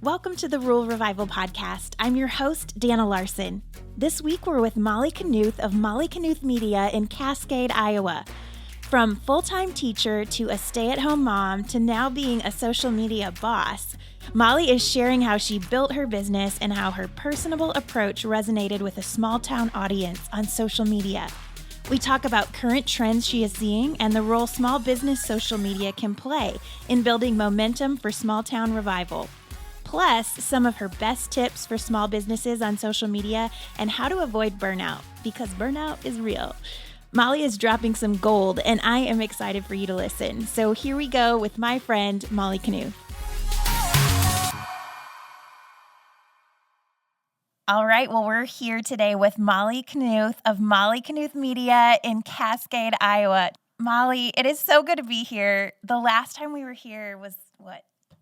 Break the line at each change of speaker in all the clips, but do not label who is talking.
Welcome to the Rural Revival Podcast. I'm your host, Dana Larson. This week we're with Molly Knuth of Molly Knuth Media in Cascade, Iowa. From full-time teacher to a stay-at-home mom to now being a social media boss, Molly is sharing how she built her business and how her personable approach resonated with a small-town audience on social media. We talk about current trends she is seeing and the role small business social media can play in building momentum for small-town revival. Plus, some of her best tips for small businesses on social media and how to avoid burnout, because burnout is real. Molly is dropping some gold, and I am excited for you to listen. So here we go with my friend, Molly Knuth. All right, well, we're here today with Molly Knuth of Molly Knuth Media in Cascade, Iowa. Molly, it is so good to be here. The last time we were here was,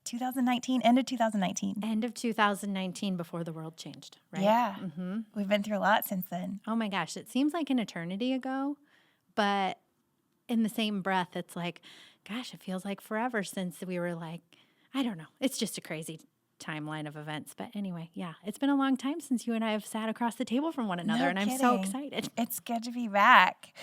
2019? End of 2019.
End of 2019 before the world changed, right?
Yeah.
Mm-hmm.
We've been through a lot since then.
Oh my gosh, it seems like an eternity ago, but in the same breath, it's like, gosh, it feels like forever since we were like, I don't know. It's just a crazy timeline of events. But anyway, yeah, it's been a long time since you and I have sat across the table from one another, and I'm so excited.
It's good to be back.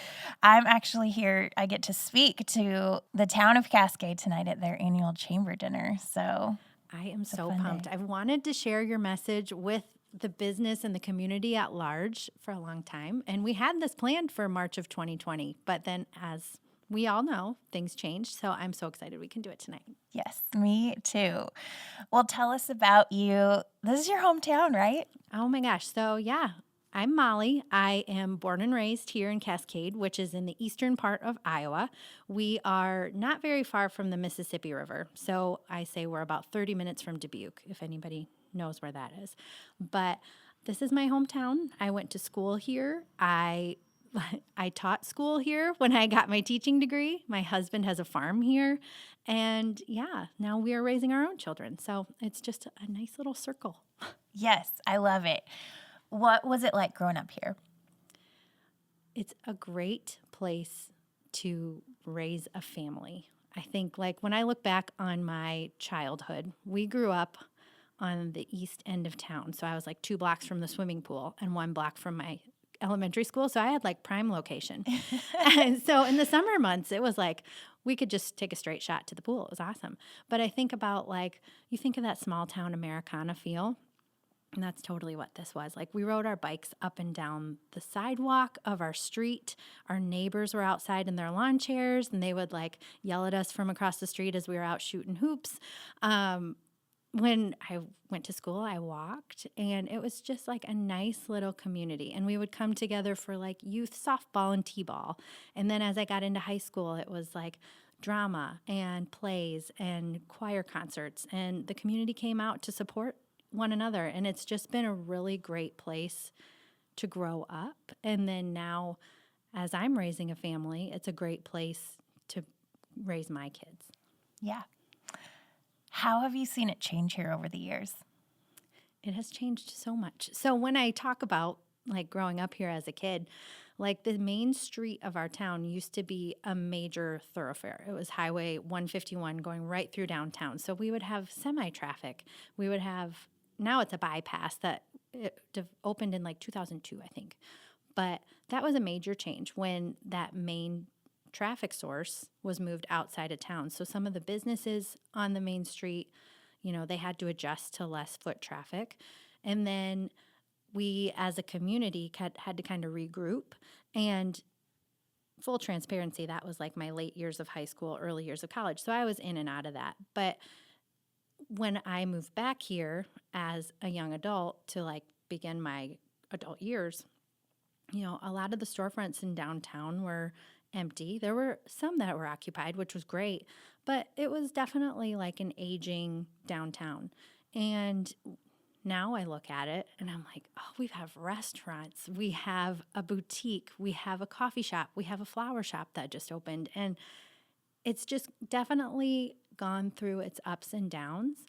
I'm actually here. I get to speak to the town of Cascade tonight at their annual chamber dinner. So
I am so pumped. I've wanted to share your message with the business and the community at large for a long time. And we had this planned for March of 2020. But then, as we all know, things changed. So I'm so excited we can do it tonight.
Yes, me too. Well, tell us about you. This is your hometown, right?
Oh my gosh. So yeah, I'm Molly. I am born and raised here in Cascade, which is in the eastern part of Iowa. We are not very far from the Mississippi River. So I say we're about 30 minutes from Dubuque, if anybody knows where that is. But this is my hometown. I went to school here. I taught school here when I got my teaching degree. My husband has a farm here. And yeah, now we are raising our own children. So it's just a nice little circle.
Yes, I love it. What was it like growing up here?
It's a great place to raise a family. I think, like, when I look back on my childhood, we grew up on the east end of town. So I was like 2 blocks from the swimming pool and 1 block from my elementary school. So I had like prime location. And so in the summer months, it was like we could just take a straight shot to the pool. It was awesome. But I think about, like, you think of that small town Americana feel. And that's totally what this was. Like, we rode our bikes up and down the sidewalk of our street. Our neighbors were outside in their lawn chairs, and they would like yell at us from across the street as we were out shooting hoops. When I went to school, I walked, and it was just like a nice little community. And we would come together for like youth softball and t-ball. And then as I got into high school, it was like drama and plays and choir concerts. And the community came out to support one another. And it's just been a really great place to grow up. And then now, as I'm raising a family, it's a great place to raise my kids.
Yeah. How have you seen it change here over the years?
It has changed so much. So when I talk about like growing up here as a kid, like the main street of our town used to be a major thoroughfare. It was Highway 151 going right through downtown. So we would have semi-traffic. We would have, now it's a bypass that opened in like 2002, I think. But that was a major change when that main traffic source was moved outside of town. So some of the businesses on the main street, you know, they had to adjust to less foot traffic. And then we as a community had to kind of regroup. And full transparency, that was like my late years of high school, early years of college. So I was in and out of that. But when I moved back here as a young adult to like begin my adult years, you know, a lot of the storefronts in downtown were empty. There were some that were occupied, which was great, but it was definitely like an aging downtown. And now I look at it and I'm like, oh, we have restaurants, we have a boutique, we have a coffee shop, we have a flower shop that just opened. And it's just definitely gone through its ups and downs,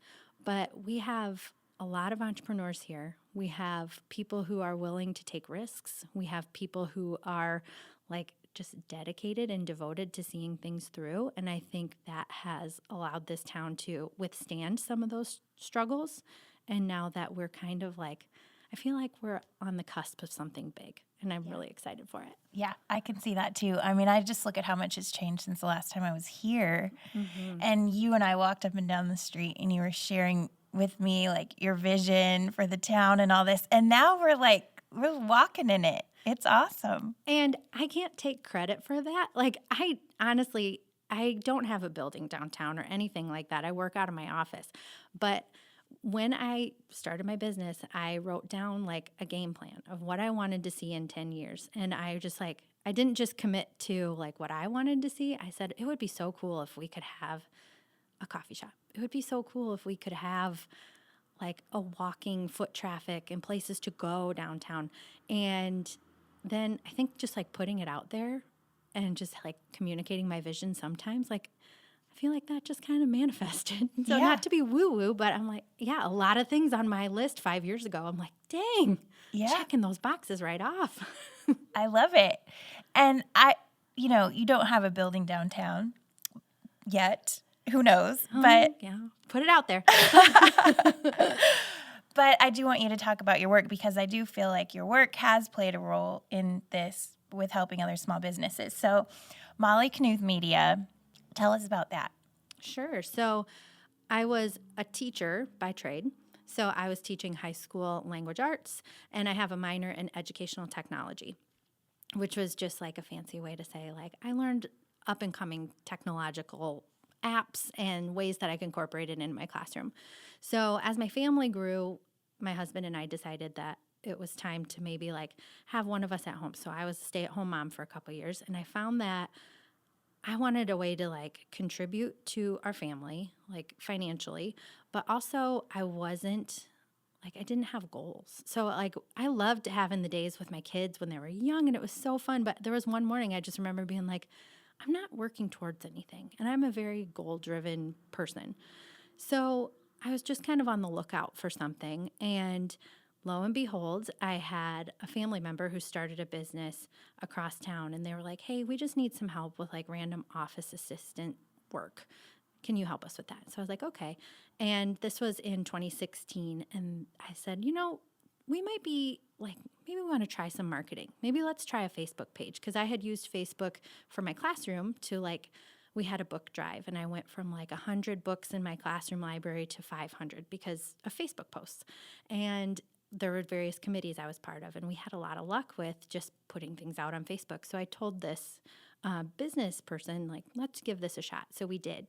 but we have a lot of entrepreneurs here. We have people who are willing to take risks. We have people who are like just dedicated and devoted to seeing things through. And I think that has allowed this town to withstand some of those struggles. And now that we're kind of like, I feel like we're on the cusp of something big, and I'm really excited for it.
Yeah, I can see that too. I mean, I just look at how much has changed since the last time I was here. And you and I walked up and down the street, and you were sharing with me like your vision for the town and all this. And now we're walking in it. It's awesome.
And I can't take credit for that. Like, I honestly, I don't have a building downtown or anything like that. I work out of my office. But when I started my business, I wrote down like a game plan of what I wanted to see in 10 years. And I just like, I didn't just commit to like what I wanted to see. I said, it would be so cool if we could have a coffee shop. It would be so cool if we could have like a walking foot traffic and places to go downtown. And then I think just like putting it out there and just like communicating my vision sometimes, like I feel like that just kind of manifested. So not to be woo-woo, but I'm like, yeah, a lot of things on my list 5 years ago. I'm like, dang, checking those boxes right off.
I love it. And you don't have a building downtown yet. Who knows? But
yeah, put it out there.
But I do want you to talk about your work, because I do feel like your work has played a role in this with helping other small businesses. So Molly Knuth Media, tell us about that.
Sure. So I was a teacher by trade. So I was teaching high school language arts, and I have a minor in educational technology, which was just like a fancy way to say, like, I learned up and coming technological apps and ways that I can incorporate it in my classroom. So as my family grew, my husband and I decided that it was time to maybe like have one of us at home. So I was a stay-at-home mom for a couple of years, and I found that I wanted a way to like contribute to our family, like financially, but also I didn't have goals. So like I loved having the days with my kids when they were young, and it was so fun. But there was one morning I just remember being like, I'm not working towards anything. And I'm a very goal-driven person. So I was just kind of on the lookout for something. And lo and behold, I had a family member who started a business across town. And they were like, hey, we just need some help with like random office assistant work. Can you help us with that? So I was like, okay. And this was in 2016. And I said, we might be like, maybe we want to try some marketing. Maybe let's try a Facebook page. Because I had used Facebook for my classroom to like, we had a book drive, and I went from like 100 books in my classroom library to 500 because of Facebook posts. And there were various committees I was part of, and we had a lot of luck with just putting things out on Facebook. So I told this business person, like, let's give this a shot. So we did.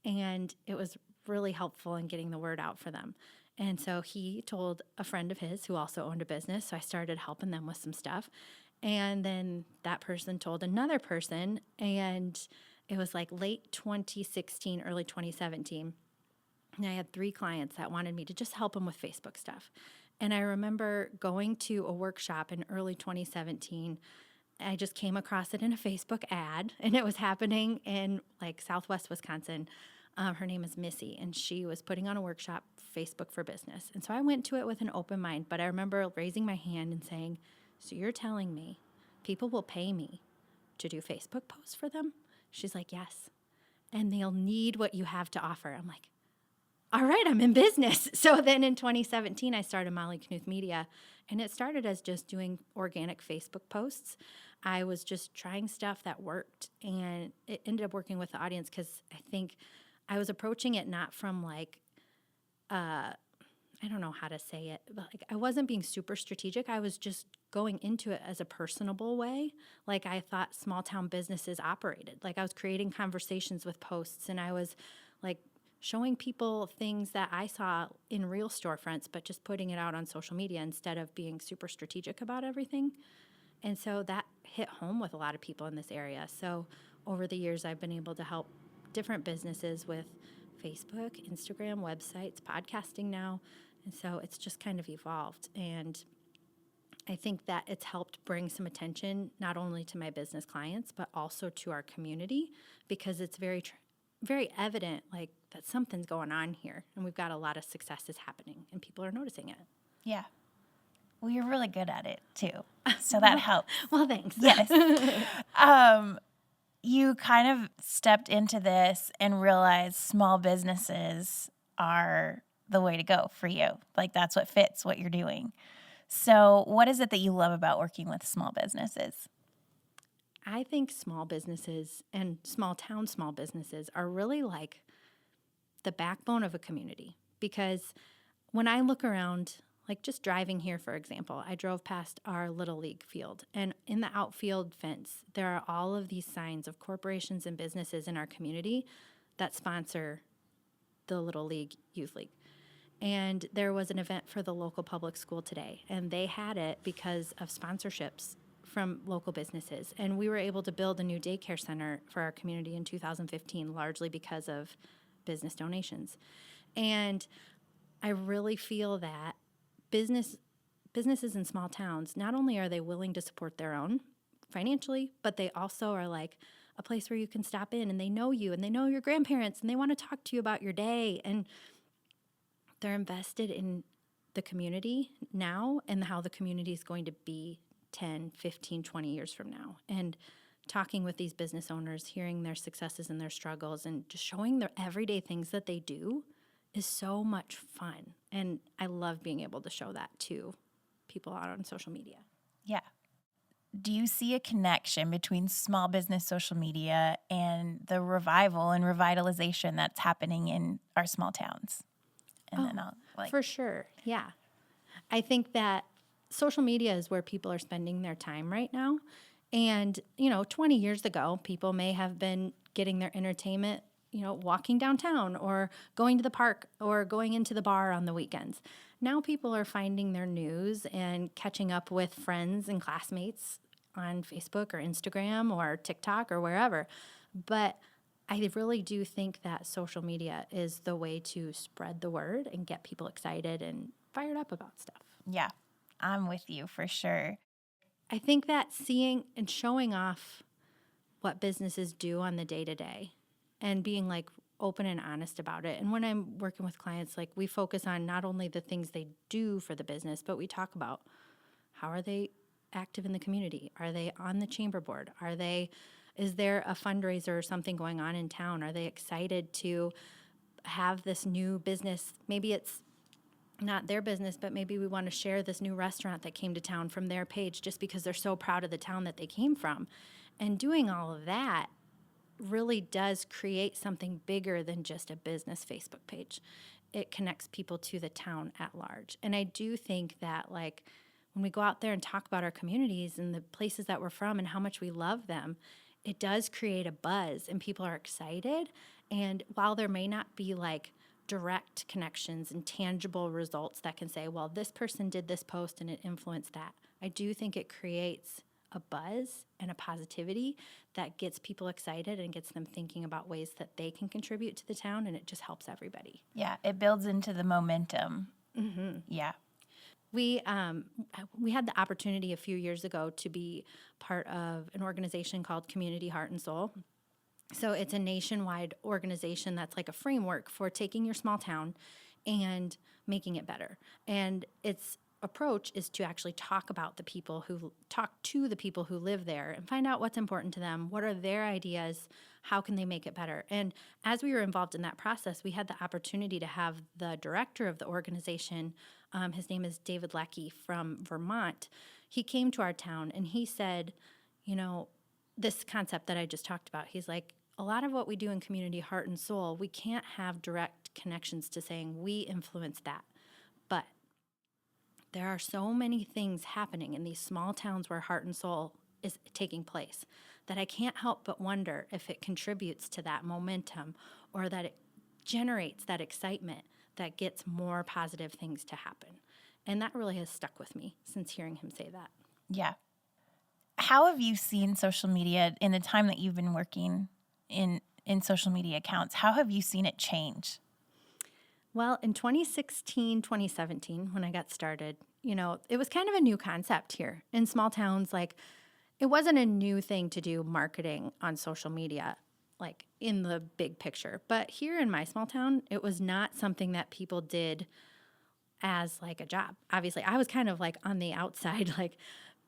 And it was really helpful in getting the word out for them. And so he told a friend of his who also owned a business. So I started helping them with some stuff. And then that person told another person. And it was like late 2016, early 2017. And I had 3 clients that wanted me to just help them with Facebook stuff. And I remember going to a workshop in early 2017. I just came across it in a Facebook ad, and it was happening in like Southwest Wisconsin. Her name is Missy, and she was putting on a workshop, Facebook for Business. And so I went to it with an open mind, but I remember raising my hand and saying, so you're telling me people will pay me to do Facebook posts for them? She's like, yes. And they'll need what you have to offer. I'm like, all right, I'm in business. So then in 2017, I started Molly Knuth Media, and it started as just doing organic Facebook posts. I was just trying stuff that worked, and it ended up working with the audience because I think I was approaching it not from like, I don't know how to say it, but like I wasn't being super strategic. I was just going into it as a personable way. Like I thought small town businesses operated. Like I was creating conversations with posts, and I was like showing people things that I saw in real storefronts, but just putting it out on social media instead of being super strategic about everything. And so that hit home with a lot of people in this area. So over the years, I've been able to help different businesses with Facebook, Instagram, websites, podcasting now. And so it's just kind of evolved. And I think that it's helped bring some attention not only to my business clients, but also to our community, because it's very evident like that something's going on here, and we've got a lot of successes happening, and people are noticing it.
Yeah. Well, you're really good at it too, so that helps.
Well, thanks.
Yes. You kind of stepped into this and realized small businesses are the way to go for you. Like that's what fits what you're doing. So what is it that you love about working with small businesses?
I think small businesses and small town small businesses are really like the backbone of a community, because when I look around, like just driving here, for example, I drove past our Little League field, and in the outfield fence, there are all of these signs of corporations and businesses in our community that sponsor the Little League Youth League. And there was an event for the local public school today, and they had it because of sponsorships from local businesses. And we were able to build a new daycare center for our community in 2015, largely because of business donations. And I really feel that businesses in small towns, not only are they willing to support their own financially, but they also are like a place where you can stop in and they know you and they know your grandparents and they want to talk to you about your day. And they're invested in the community now and how the community is going to be 10, 15, 20 years from now. And talking with these business owners, hearing their successes and their struggles, and just showing their everyday things that they do is so much fun. And I love being able to show that to people out on social media.
Yeah. Do you see a connection between small business social media and the revival and revitalization that's happening in our small towns? And then I'll
For sure. Yeah. I think that social media is where people are spending their time right now. And, 20 years ago, people may have been getting their entertainment, walking downtown or going to the park or going into the bar on the weekends. Now people are finding their news and catching up with friends and classmates on Facebook or Instagram or TikTok or wherever. But I really do think that social media is the way to spread the word and get people excited and fired up about stuff.
Yeah, I'm with you for sure.
I think that seeing and showing off what businesses do on the day-to-day and being like open and honest about it. And when I'm working with clients, like we focus on not only the things they do for the business, but we talk about how are they active in the community? Are they on the chamber board? Is there a fundraiser or something going on in town? Are they excited to have this new business? Maybe it's not their business, but maybe we want to share this new restaurant that came to town from their page just because they're so proud of the town that they came from. And doing all of that really does create something bigger than just a business Facebook page. It connects people to the town at large. And I do think that like when we go out there and talk about our communities and the places that we're from and how much we love them, it does create a buzz and people are excited. And while there may not be like direct connections and tangible results that can say, well, this person did this post and it influenced that, I do think it creates a buzz and a positivity that gets people excited and gets them thinking about ways that they can contribute to the town, and it just helps everybody.
Yeah, it builds into the momentum.
Mm-hmm.
Yeah.
We had the opportunity a few years ago to be part of an organization called Community Heart and Soul. So it's a nationwide organization that's like a framework for taking your small town and making it better. And its approach is to actually talk to the people who live there and find out what's important to them, what are their ideas, how can they make it better. And as we were involved in that process, we had the opportunity to have the director of the organization, his name is David Leckie from Vermont. He came to our town and he said, this concept that I just talked about, he's like, a lot of what we do in Community Heart and Soul, we can't have direct connections to saying we influence that. But there are so many things happening in these small towns where Heart and Soul is taking place that I can't help but wonder if it contributes to that momentum or that it generates that excitement that gets more positive things to happen. And that really has stuck with me since hearing him say that.
Yeah. How have you seen social media in the time that you've been working in social media accounts? How have you seen it change?
Well, in 2016, 2017, when I got started, it was kind of a new concept here in small towns. Like, it wasn't a new thing to do marketing on social media, like in the big picture. But here in my small town, it was not something that people did as like a job. Obviously, I was kind of like on the outside, like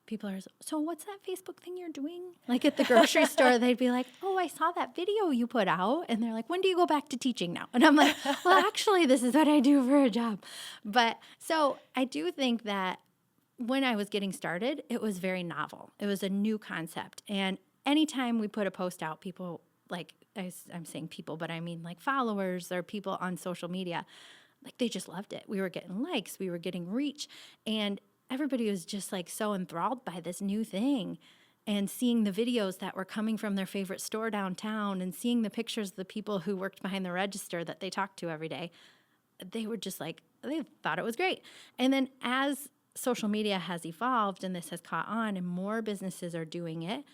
people are, so what's that Facebook thing you're doing? Like at the grocery store, they'd be like, oh, I saw that video you put out. And they're like, when do you go back to teaching now? And I'm like, well, actually, this is what I do for a job. But so I do think that when I was getting started, it was very novel. It was a new concept. And anytime we put a post out, people like, I'm saying people, but I mean like followers or people on social media, like they just loved it. We were getting likes, we were getting reach, and everybody was just like so enthralled by this new thing and seeing the videos that were coming from their favorite store downtown and seeing the pictures of the people who worked behind the register that they talked to every day. They were just like, they thought it was great. And then as social media has evolved and this has caught on and more businesses are doing it,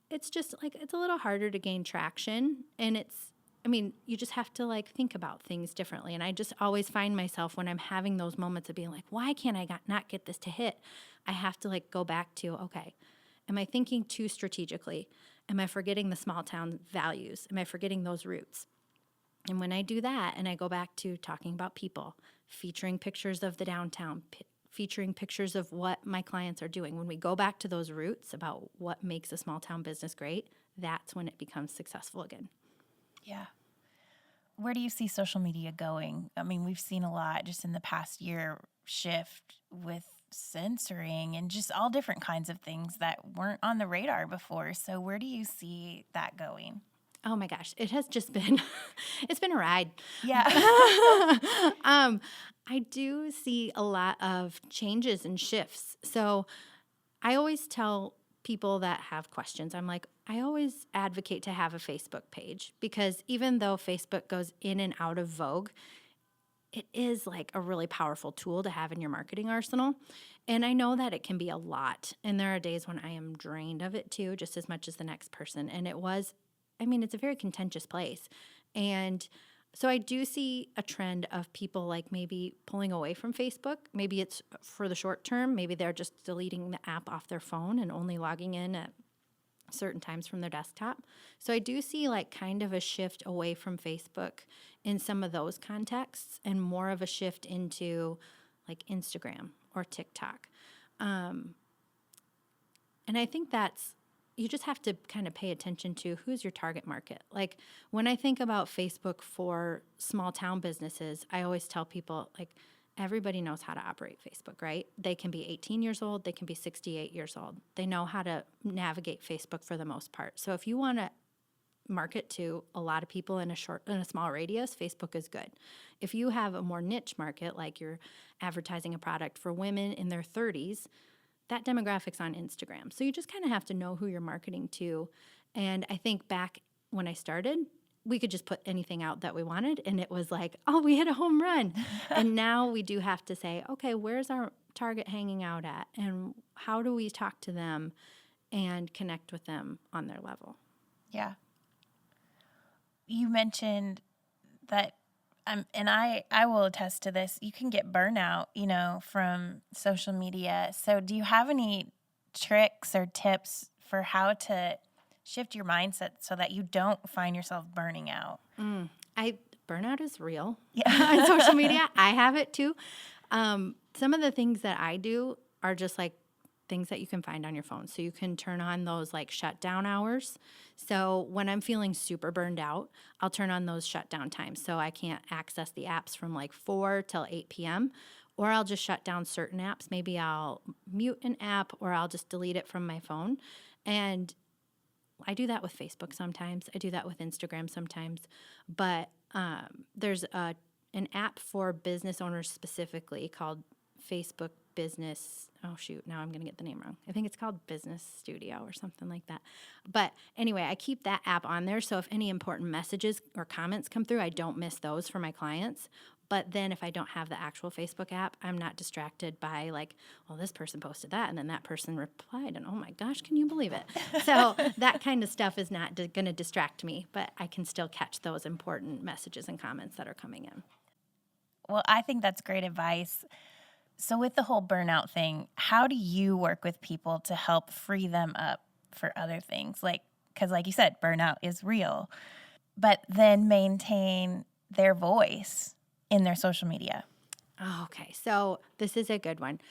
it's just like, it's a little harder to gain traction. And you just have to like think about things differently. And I just always find myself when I'm having those moments of being like, why can't I not get this to hit? I have to like go back to, okay, am I thinking too strategically? Am I forgetting the small town values? Am I forgetting those roots? And when I do that and I go back to talking about people, featuring pictures of the downtown, featuring pictures of what my clients are doing, when we go back to those roots about what makes a small town business great, that's when it becomes successful again.
Yeah. Where do you see social media going? I mean, we've seen a lot just in the past year shift with censoring and just all different kinds of things that weren't on the radar before. So where do you see that going?
Oh my gosh, it has just been, it's been a ride.
Yeah.
I do see a lot of changes and shifts. So I always tell people that have questions, I'm like, I always advocate to have a Facebook page because even though Facebook goes in and out of vogue, it is like a really powerful tool to have in your marketing arsenal. And I know that it can be a lot. And there are days when I am drained of it too, just as much as the next person. And it's a very contentious place. And so I do see a trend of people like maybe pulling away from Facebook. Maybe it's for the short term. Maybe they're just deleting the app off their phone and only logging in at certain times from their desktop. So I do see like kind of a shift away from Facebook in some of those contexts and more of a shift into like Instagram or TikTok. And I think you just have to kind of pay attention to who's your target market. Like when I think about Facebook for small town businesses, I always tell people like everybody knows how to operate Facebook, right? They can be 18 years old, they can be 68 years old. They know how to navigate Facebook for the most part. So if you want to market to a lot of people in a small radius, Facebook is good. If you have a more niche market, like you're advertising a product for women in their 30s, that demographic's on Instagram. So you just kind of have to know who you're marketing to. And I think back when I started, we could just put anything out that we wanted, and it was like, oh, we hit a home run. And now we do have to say, okay, where's our target hanging out at? And how do we talk to them and connect with them on their level?
Yeah. You mentioned that, and I will attest to this, you can get burnout, from social media. So do you have any tricks or tips for how to shift your mindset so that you don't find yourself burning out?
Burnout is real.
Yeah.
On social media. I have it too. Some of the things that I do are just like things that you can find on your phone. So you can turn on those like shutdown hours. So when I'm feeling super burned out, I'll turn on those shutdown times. So I can't access the apps from like 4 till 8 p.m. Or I'll just shut down certain apps. Maybe I'll mute an app or I'll just delete it from my phone. And I do that with Facebook sometimes. I do that with Instagram sometimes. But there's an app for business owners specifically called Facebook Business. Oh, shoot. Now I'm going to get the name wrong. I think it's called Business Studio or something like that. But anyway, I keep that app on there. So if any important messages or comments come through, I don't miss those for my clients. But then if I don't have the actual Facebook app, I'm not distracted by like, well, this person posted that and then that person replied and oh my gosh, can you believe it? So that kind of stuff is not going to distract me, but I can still catch those important messages and comments that are coming in.
Well, I think that's great advice. So with the whole burnout thing, how do you work with people to help free them up for other things? Because like you said, burnout is real, but then maintain their voice in their social media?
Oh, okay. So this is a good one.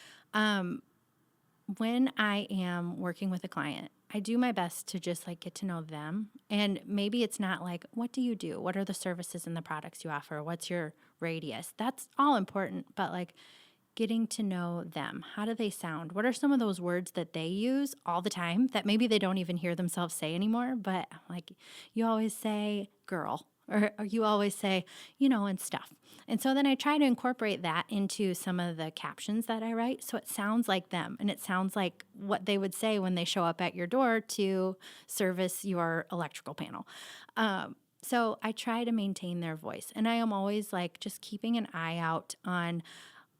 When I am working with a client, I do my best to just like get to know them. And maybe it's not like, what do you do? What are the services and the products you offer? What's your radius? That's all important. But like getting to know them. How do they sound? What are some of those words that they use all the time that maybe they don't even hear themselves say anymore? But like you always say girl, or you always say, and stuff. And so then I try to incorporate that into some of the captions that I write. So it sounds like them and it sounds like what they would say when they show up at your door to service your electrical panel. So I try to maintain their voice. And I am always like just keeping an eye out on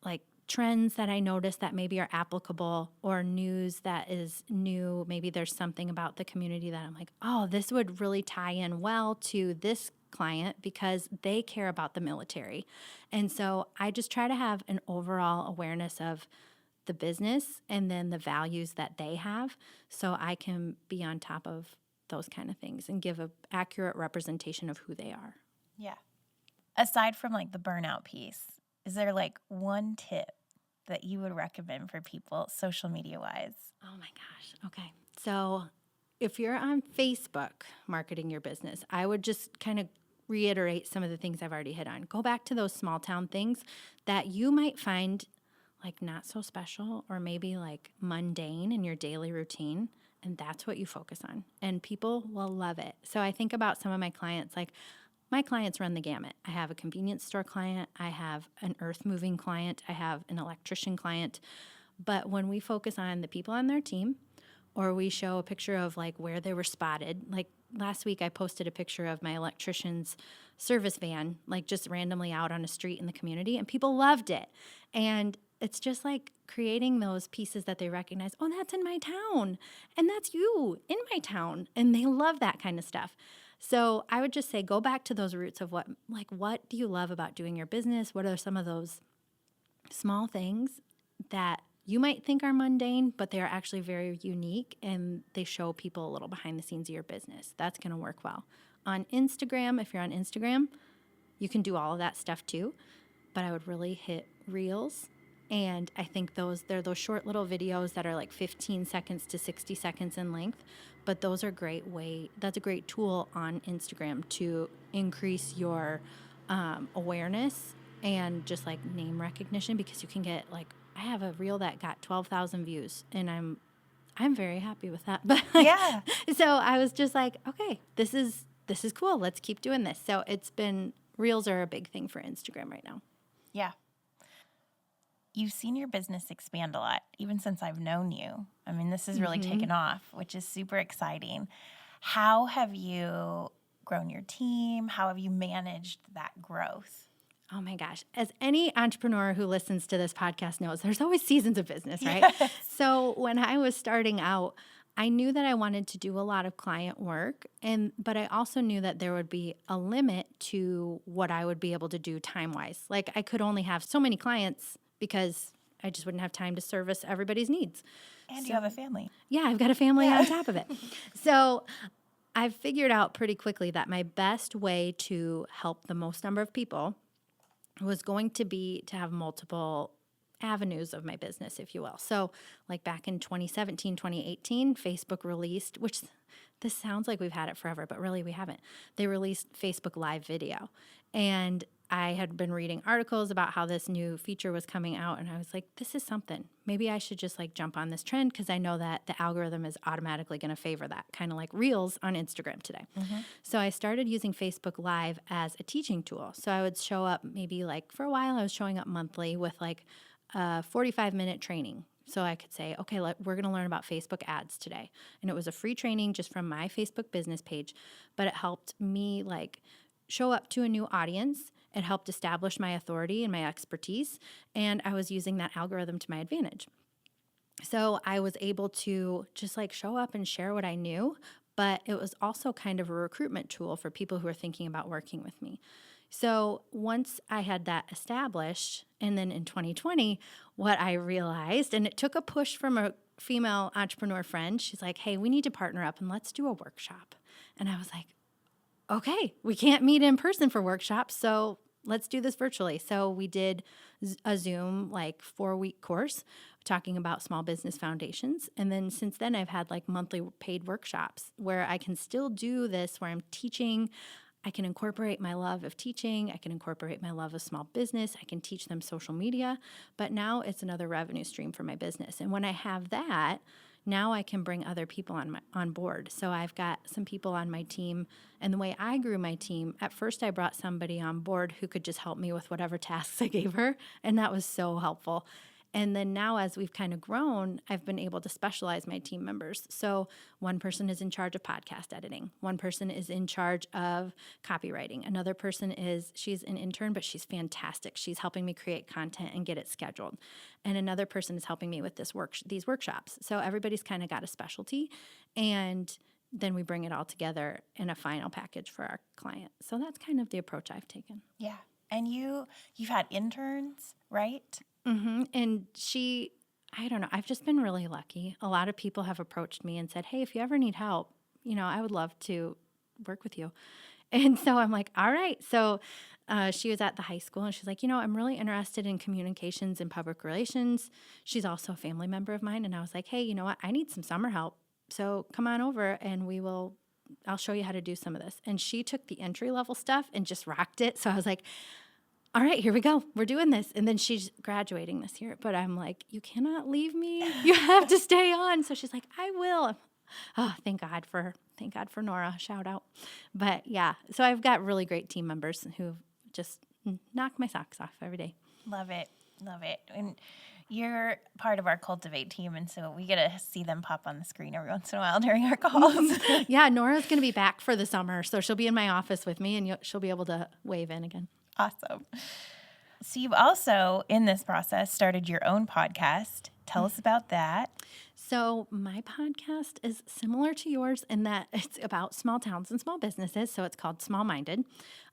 like trends that I notice that maybe are applicable or news that is new. Maybe there's something about the community that I'm like, oh, this would really tie in well to this client because they care about the military. And so I just try to have an overall awareness of the business and then the values that they have so I can be on top of those kind of things and give an accurate representation of who they are.
Yeah. Aside from like the burnout piece, is there like one tip that you would recommend for people social media wise?
Oh my gosh. Okay. So if you're on Facebook marketing your business, I would just kind of reiterate some of the things I've already hit on. Go back to those small town things that you might find like not so special or maybe like mundane in your daily routine. And that's what you focus on. And people will love it. So I think about some of my clients, like my clients run the gamut. I have a convenience store client. I have an earth moving client. I have an electrician client. But when we focus on the people on their team, or we show a picture of like where they were spotted, like last week I posted a picture of my electrician's service van, like just randomly out on a street in the community, and people loved it. And it's just like creating those pieces that they recognize, oh, that's in my town, and that's you in my town. And they love that kind of stuff. So I would just say go back to those roots of what do you love about doing your business? What are some of those small things that you might think are mundane, but they are actually very unique and they show people a little behind the scenes of your business. That's going to work well. On Instagram, if you're on Instagram, you can do all of that stuff too, but I would really hit Reels. And I think they're those short little videos that are like 15 seconds to 60 seconds in length. But those are that's a great tool on Instagram to increase your awareness and just like name recognition, because you can get like, I have a reel that got 12,000 views and I'm very happy with that. But
Yeah.
So I was just like, okay, this is cool. Let's keep doing this. So reels are a big thing for Instagram right now.
Yeah. You've seen your business expand a lot, even since I've known you. I mean, this has really taken off, which is super exciting. How have you grown your team? How have you managed that growth?
Oh my gosh. As any entrepreneur who listens to this podcast knows, there's always seasons of business, right?
Yes.
So when I was starting out, I knew that I wanted to do a lot of client work, but I also knew that there would be a limit to what I would be able to do time-wise. Like I could only have so many clients because I just wouldn't have time to service everybody's needs.
And you have a family.
Yeah, I've got a family on top of it. So I've figured out pretty quickly that my best way to help the most number of people was going to be to have multiple avenues of my business, if you will. So like back in 2017, 2018, Facebook released, which this sounds like we've had it forever, but really we haven't. They released Facebook Live video. And I had been reading articles about how this new feature was coming out, and I was like, this is something. Maybe I should just like jump on this trend because I know that the algorithm is automatically going to favor that, kind of like Reels on Instagram today. So I started using Facebook Live as a teaching tool. So I would show up maybe like for a while, I was showing up monthly with like a 45-minute training. So I could say, okay, we're going to learn about Facebook ads today. And it was a free training just from my Facebook business page, but it helped me like show up to a new audience. It helped establish my authority and my expertise, and I was using that algorithm to my advantage. So I was able to just like show up and share what I knew, but it was also kind of a recruitment tool for people who are thinking about working with me. So once I had that established, and then in 2020, what I realized, and it took a push from a female entrepreneur friend, she's like, hey, we need to partner up and let's do a workshop. And I was like, okay, we can't meet in person for workshops, so let's do this virtually. So we did a Zoom 4-week course talking about small business foundations. And then since then I've had monthly paid workshops where I can still do this, where I'm teaching. I can incorporate my love of teaching. I can incorporate my love of small business. I can teach them social media, but now it's another revenue stream for my business. And when I have that, now I can bring other people on board. So I've got some people on my team, and the way I grew my team, at first I brought somebody on board who could just help me with whatever tasks I gave her, and that was so helpful. And then now as we've kind of grown, I've been able to specialize my team members. So one person is in charge of podcast editing. One person is in charge of copywriting. Another person she's an intern, but she's fantastic. She's helping me create content and get it scheduled. And another person is helping me with these workshops. So everybody's kind of got a specialty, and then we bring it all together in a final package for our client. So that's kind of the approach I've taken.
Yeah. And you've had interns, right?
Mm-hmm. And I don't know, I've just been really lucky. A lot of people have approached me and said, hey, if you ever need help, I would love to work with you. And so I'm like, all right. So she was at the high school and she's like, I'm really interested in communications and public relations. She's also a family member of mine. And I was like, hey, you know what? I need some summer help. So come on over and I'll show you how to do some of this. And she took the entry level stuff and just rocked it. So I was like, all right, here we go. We're doing this. And then she's graduating this year. But I'm like, you cannot leave me. You have to stay on. So she's like, I will. Oh, thank God for Nora. Shout out. But yeah, so I've got really great team members who just knock my socks off every day.
Love it. Love it. And you're part of our Cultivate team, and so we get to see them pop on the screen every once in a while during our calls.
Yeah, Nora's going to be back for the summer, so she'll be in my office with me, and she'll be able to wave in again.
Awesome. So you've also, in this process, started your own podcast. Tell us about that.
So my podcast is similar to yours in that it's about small towns and small businesses. So it's called Small Minded.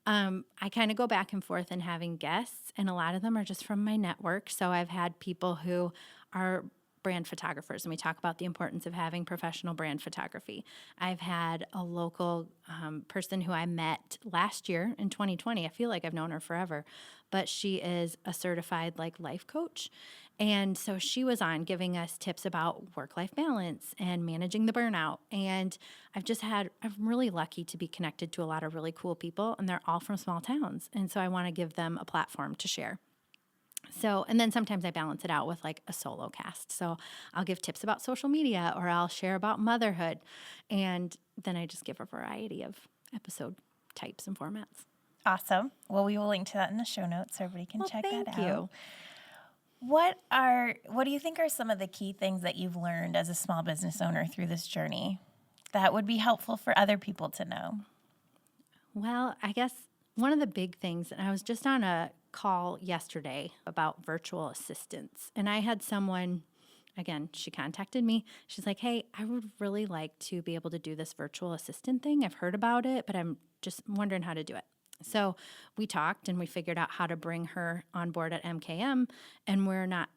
I kind of go back and forth in having guests, and a lot of them are just from my network. So I've had people who are brand photographers, and we talk about the importance of having professional brand photography. I've had a local person who I met last year in 2020. I feel like I've known her forever, but she is a certified life coach. And so she was on giving us tips about work-life balance and managing the burnout. And I'm really lucky to be connected to a lot of really cool people, and they're all from small towns. And so I want to give them a platform to share. So, and then sometimes I balance it out with a solo cast. So I'll give tips about social media, or I'll share about motherhood. And then I just give a variety of episode types and formats.
Awesome. Well, we will link to that in the show notes so everybody can check that out.
Thank you.
What do you think are some of the key things that you've learned as a small business owner through this journey that would be helpful for other people to know?
Well, I guess one of the big things, and I was just on a call yesterday about virtual assistants, and I had someone, again, she contacted me. She's like, hey, I would really like to be able to do this virtual assistant thing. I've heard about it, but I'm just wondering how to do it. So we talked and we figured out how to bring her on board at MKM, and we're not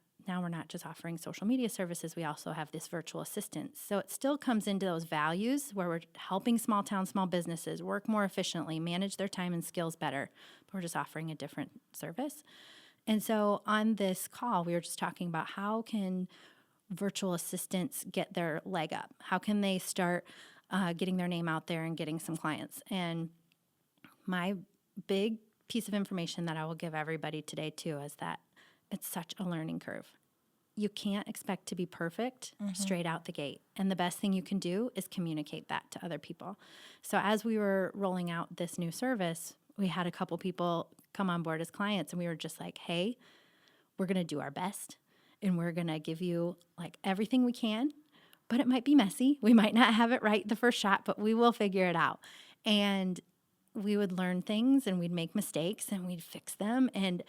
just offering social media services. We also have this virtual assistant. So it still comes into those values where we're helping small town, small businesses work more efficiently, manage their time and skills better. But we're just offering a different service. And so on this call, we were just talking about how can virtual assistants get their leg up? How can they start getting their name out there and getting some clients? And my big piece of information that I will give everybody today too is that it's such a learning curve. You can't expect to be perfect straight out the gate. And the best thing you can do is communicate that to other people. So as we were rolling out this new service, we had a couple people come on board as clients, and we were just like, hey, we're going to do our best, and we're going to give you everything we can, but it might be messy. We might not have it right the first shot, but we will figure it out. And we would learn things, and we'd make mistakes, and we'd fix them. And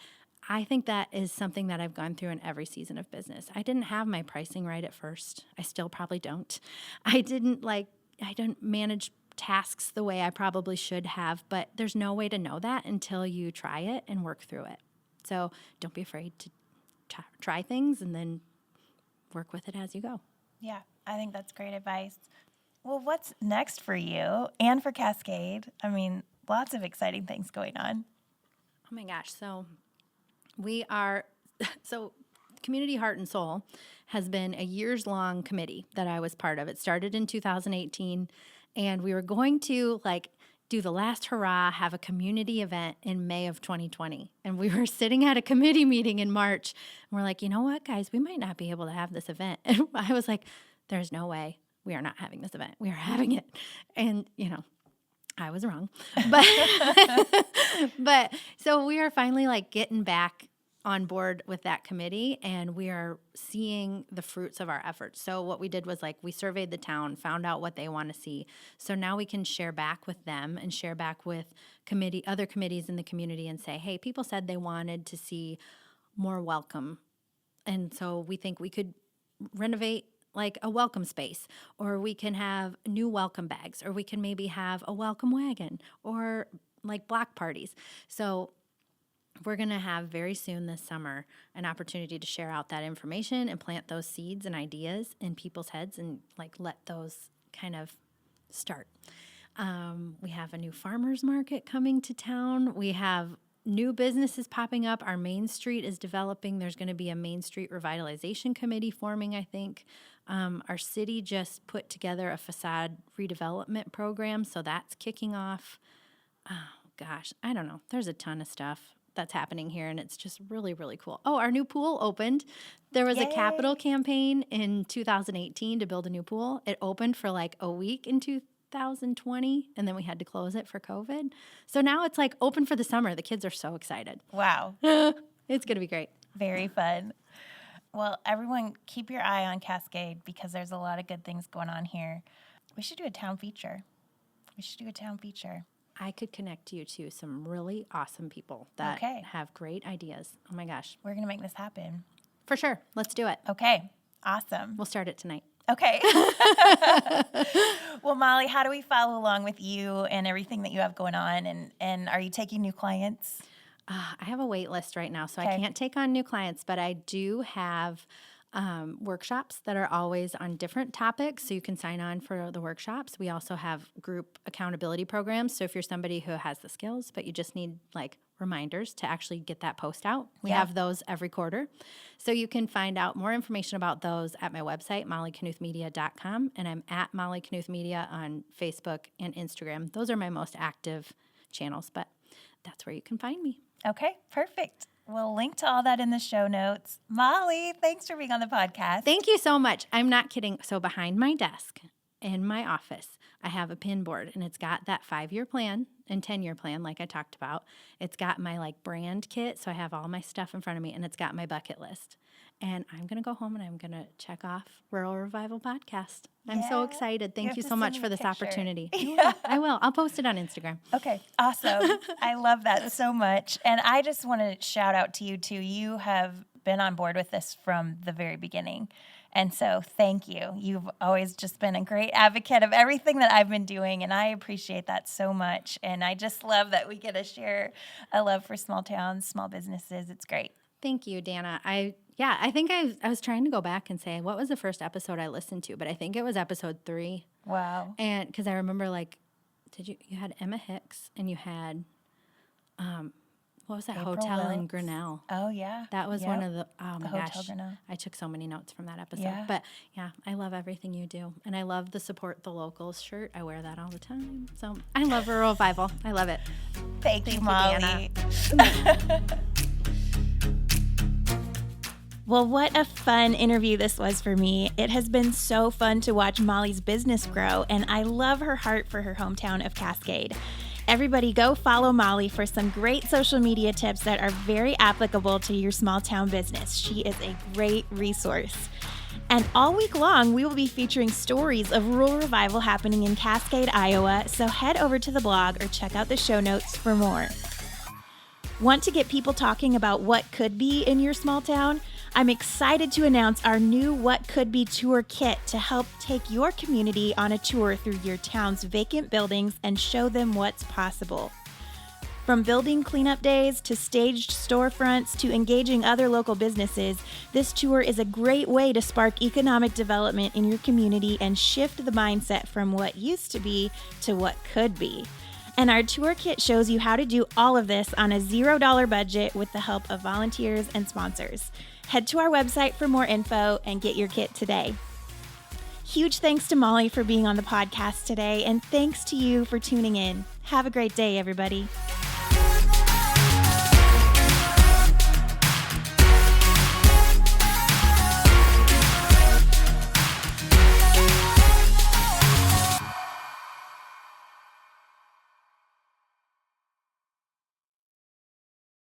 I think that is something that I've gone through in every season of business. I didn't have my pricing right at first. I still probably don't. I didn't manage tasks the way I probably should have, but there's no way to know that until you try it and work through it. So don't be afraid to try things and then work with it as you go.
Yeah, I think that's great advice. Well, what's next for you and for Cascade? I mean, lots of exciting things going on.
Oh my gosh. So we are, so Community Heart and Soul has been a years-long committee that I was part of. It started in 2018, and we were going to do the last hurrah, have a community event in May of 2020. And we were sitting at a committee meeting in March, and we're like, you know what, guys, we might not be able to have this event. And I was like, there's no way we are not having this event. We are having it. And, I was wrong. But so we are finally getting back on board with that committee, and we are seeing the fruits of our efforts. So what we did was we surveyed the town, found out what they want to see. So now we can share back with them and share back with other committees in the community and say, hey, people said they wanted to see more welcome. And so we think we could renovate a welcome space, or we can have new welcome bags, or we can maybe have a welcome wagon, or block parties. So we're going to have very soon this summer an opportunity to share out that information and plant those seeds and ideas in people's heads and let those kind of start. We have a new farmers market coming to town. We have new businesses popping up. Our Main Street is developing. There's going to be a Main Street revitalization committee forming, I think. Our city just put together a facade redevelopment program, so that's kicking off. Oh, gosh, I don't know. There's a ton of stuff that's happening here, and it's just really, really cool. Oh, our new pool opened. There was a capital campaign in 2018 to build a new pool. It opened for a week in 2020, and then we had to close it for COVID. So now it's open for the summer. The kids are so excited.
Wow.
It's going to be great.
Very fun. Well, everyone, keep your eye on Cascade because there's a lot of good things going on here. We should do a town feature.
I could connect you to some really awesome people that have great ideas. Oh, my gosh.
We're going to make this happen.
For sure. Let's do it.
Okay. Awesome.
We'll start it tonight.
Okay. Well, Molly, how do we follow along with you and everything that you have going on? And are you taking new clients?
I have a wait list right now, so I can't take on new clients, but I do have workshops that are always on different topics, so you can sign on for the workshops. We also have group accountability programs, so if you're somebody who has the skills, but you just need reminders to actually get that post out, we have those every quarter. So you can find out more information about those at my website, mollyknuthmedia.com, and I'm at Molly Knuth Media on Facebook and Instagram. Those are my most active channels, but that's where you can find me.
Okay, perfect. We'll link to all that in the show notes. Molly, thanks for being on the podcast.
Thank you so much. I'm not kidding. So behind my desk in my office, I have a pin board, and it's got that 5-year plan and 10-year plan like I talked about. It's got my brand kit, so I have all my stuff in front of me, and it's got my bucket list. And I'm going to go home and I'm going to check off Rural Revival Podcast. I'm so excited. Thank you so much for this opportunity. Yeah. I will. I'll post it on Instagram.
Okay. Awesome. I love that so much. And I just want to shout out to you too. You have been on board with this from the very beginning. And so thank you. You've always just been a great advocate of everything that I've been doing, and I appreciate that so much. And I just love that we get to share a love for small towns, small businesses. It's great.
Thank you, Dana. I think I was trying to go back and say, what was the first episode I listened to? But I think it was episode 3.
Wow.
And because I remember, you had Emma Hicks, and you had, what was that
April
hotel in
Wilkes.
Grinnell?
Oh, yeah.
That was one of the, oh my
Hotel
gosh.
Grinnell.
I took so many notes from that episode.
Yeah.
But yeah, I love everything you do. And I love the Support the Locals shirt. I wear that all the time. So I love Rural Revival. I love it.
Thank you, Molly. Well, what a fun interview this was for me. It has been so fun to watch Molly's business grow, and I love her heart for her hometown of Cascade. Everybody go follow Molly for some great social media tips that are very applicable to your small town business. She is a great resource. And all week long, we will be featuring stories of Rural Revival happening in Cascade, Iowa, so head over to the blog or check out the show notes for more. Want to get people talking about what could be in your small town? I'm excited to announce our new What Could Be Tour Kit to help take your community on a tour through your town's vacant buildings and show them what's possible. From building cleanup days to staged storefronts to engaging other local businesses, this tour is a great way to spark economic development in your community and shift the mindset from what used to be to what could be. And our tour kit shows you how to do all of this on a $0 budget with the help of volunteers and sponsors. Head to our website for more info and get your kit today. Huge thanks to Molly for being on the podcast today, and thanks to you for tuning in. Have a great day, everybody.